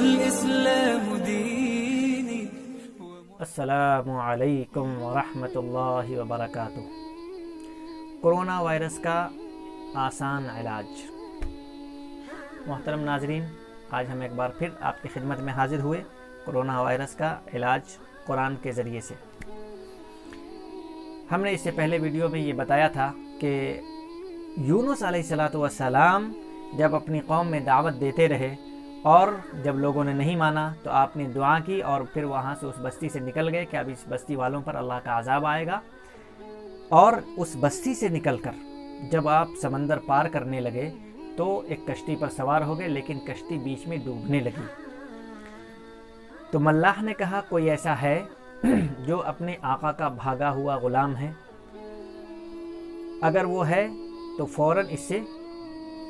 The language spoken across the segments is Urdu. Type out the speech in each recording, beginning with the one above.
والإسلام ديني. السلام علیکم ورحمۃ اللہ وبرکاتہ۔ کورونا وائرس کا آسان علاج۔ محترم ناظرین، آج ہم ایک بار پھر آپ کی خدمت میں حاضر ہوئے کورونا وائرس کا علاج قرآن کے ذریعے سے۔ ہم نے اس سے پہلے ویڈیو میں یہ بتایا تھا کہ یونس علیہ السلام جب اپنی قوم میں دعوت دیتے رہے اور جب لوگوں نے نہیں مانا تو آپ نے دعا کی اور پھر وہاں سے اس بستی سے نکل گئے کہ اب اس بستی والوں پر اللہ کا عذاب آئے گا، اور اس بستی سے نکل کر جب آپ سمندر پار کرنے لگے تو ایک کشتی پر سوار ہو گئے، لیکن کشتی بیچ میں ڈوبنے لگی۔ تو ملاح نے کہا کوئی ایسا ہے جو اپنے آقا کا بھاگا ہوا غلام ہے؟ اگر وہ ہے تو فوراً اس سے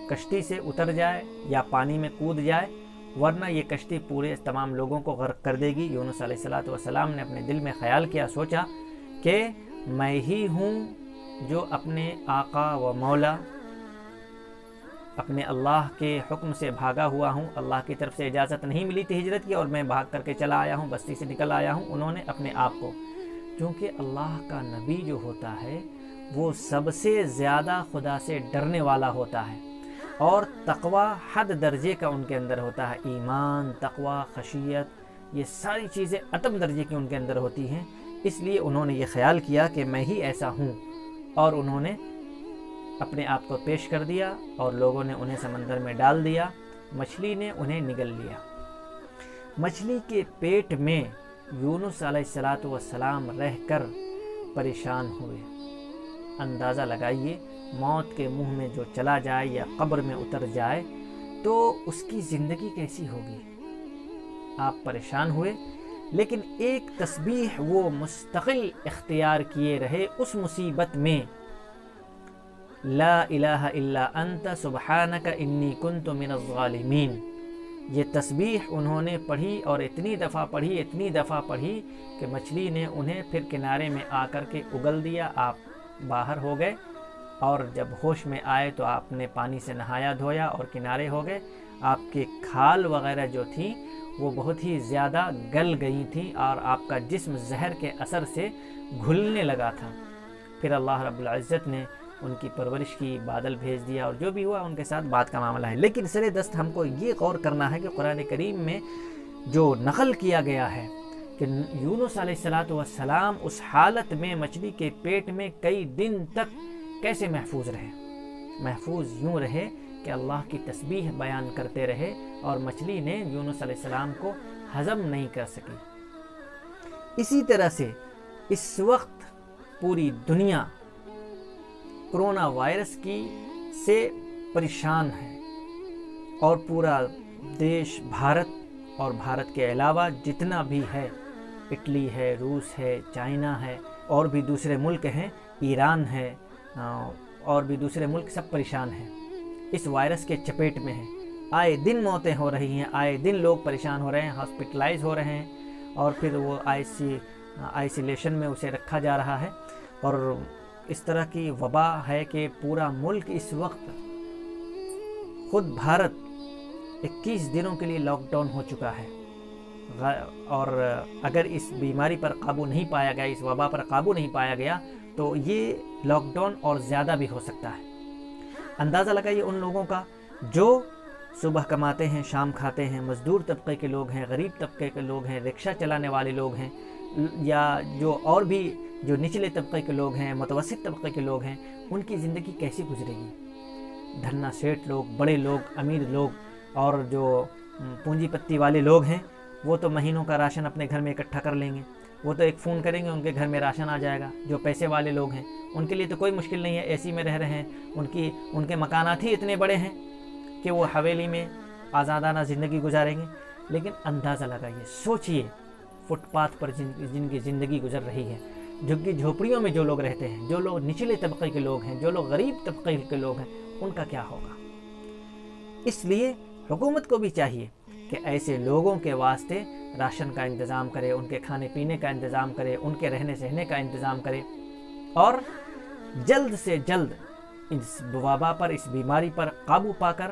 کشتی سے اتر جائے یا پانی میں کود جائے، ورنہ یہ کشتی پورے تمام لوگوں کو غرق کر دے گی۔ یونس علیہ السلام نے اپنے دل میں خیال کیا، سوچا کہ میں ہی ہوں جو اپنے آقا و مولا اپنے اللہ کے حکم سے بھاگا ہوا ہوں۔ اللہ کی طرف سے اجازت نہیں ملی تھی ہجرت کی اور میں بھاگ کر کے چلا آیا ہوں، بستی سے نکل آیا ہوں۔ انہوں نے اپنے آپ کو، چونکہ اللہ کا نبی جو ہوتا ہے وہ سب سے زیادہ خدا سے ڈرنے والا ہوتا ہے، اور تقوی حد درجے کا ان کے اندر ہوتا ہے۔ ایمان، تقوی، خشیت، یہ ساری چیزیں اتم درجے کی ان کے اندر ہوتی ہیں۔ اس لیے انہوں نے یہ خیال کیا کہ میں ہی ایسا ہوں، اور انہوں نے اپنے آپ کو پیش کر دیا اور لوگوں نے انہیں سمندر میں ڈال دیا۔ مچھلی نے انہیں نگل لیا۔ مچھلی کے پیٹ میں یونس علیہ السلام رہ کر پریشان ہوئے۔ اندازہ لگائیے، موت کے منہ میں جو چلا جائے یا قبر میں اتر جائے تو اس کی زندگی کیسی ہوگی؟ آپ پریشان ہوئے، لیکن ایک تسبیح وہ مستقل اختیار کیے رہے اس مصیبت میں، لا الہ الا انت سبحانک انی کنت من الظالمین۔ یہ تسبیح انہوں نے پڑھی اور اتنی دفعہ پڑھی کہ مچھلی نے انہیں پھر کنارے میں آ کر کے اگل دیا۔ آپ باہر ہو گئے اور جب ہوش میں آئے تو آپ نے پانی سے نہایا دھویا اور کنارے ہو گئے۔ آپ کے کھال وغیرہ جو تھیں وہ بہت ہی زیادہ گل گئی تھیں اور آپ کا جسم زہر کے اثر سے گھلنے لگا تھا۔ پھر اللہ رب العزت نے ان کی پرورش کی، بادل بھیج دیا، اور جو بھی ہوا ان کے ساتھ بات کا معاملہ ہے۔ لیکن سر دست ہم کو یہ غور کرنا ہے کہ قرآن کریم میں جو نقل کیا گیا ہے کہ یونس علیہ السلام اس حالت میں مچھلی کے پیٹ میں کئی دن تک کیسے محفوظ رہے۔ محفوظ یوں رہے کہ اللہ کی تسبیح بیان کرتے رہے اور مچھلی نے یونس علیہ السلام کو ہضم نہیں کر سکی۔ اسی طرح سے اس وقت پوری دنیا کورونا وائرس کی سے پریشان ہے، اور پورا دیش بھارت اور بھارت کے علاوہ جتنا بھی ہے، اٹلی ہے، روس ہے، چائنا ہے، اور بھی دوسرے ملک ہیں، ایران ہے، اور بھی دوسرے ملک، سب پریشان ہیں، اس وائرس کے چپیٹ میں ہیں۔ آئے دن موتیں ہو رہی ہیں، آئے دن لوگ پریشان ہو رہے ہیں، ہاسپٹلائز ہو رہے ہیں، اور پھر وہ آئسولیشن میں اسے رکھا جا رہا ہے۔ اور اس طرح کی وبا ہے کہ پورا ملک اس وقت، خود بھارت 21 دنوں کے لیے لاک ڈاؤن ہو چکا ہے، اور اگر اس بیماری پر قابو نہیں پایا گیا، اس وبا پر قابو نہیں پایا گیا تو یہ لاک ڈاؤن اور زیادہ بھی ہو سکتا ہے۔ اندازہ لگائیے ان لوگوں کا جو صبح کماتے ہیں، شام کھاتے ہیں، مزدور طبقے کے لوگ ہیں، غریب طبقے کے لوگ ہیں، رکشہ چلانے والے لوگ ہیں، یا جو اور بھی جو نچلے طبقے کے لوگ ہیں، متوسط طبقے کے لوگ ہیں، ان کی زندگی کیسی گزرے گی؟ دھنا سیٹ لوگ، بڑے لوگ، امیر لوگ، اور جو پونجی پتی والے لوگ ہیں وہ تو مہینوں کا راشن اپنے گھر میں اکٹھا کر لیں گے، وہ تو ایک فون کریں گے ان کے گھر میں راشن آ جائے گا۔ جو پیسے والے لوگ ہیں ان کے لیے تو کوئی مشکل نہیں ہے، اے سی میں رہ رہے ہیں، ان کے مکانات ہی اتنے بڑے ہیں کہ وہ حویلی میں آزادانہ زندگی گزاریں گے۔ لیکن اندازہ لگائیے، سوچئے، فٹ پاتھ پر جن کی زندگی گزر رہی ہے، جھگی جھوپڑیوں میں جو لوگ رہتے ہیں، جو لوگ نچلے طبقے کے لوگ ہیں، جو لوگ غریب طبقے کے لوگ ہیں، ان کا کیا ہوگا؟ اس لیے حکومت کو بھی چاہیے کہ ایسے لوگوں کے واسطے راشن کا انتظام کرے، ان کے کھانے پینے کا انتظام کرے، ان کے رہنے سہنے کا انتظام کرے، اور جلد سے جلد اس وبا پر، اس بیماری پر قابو پا کر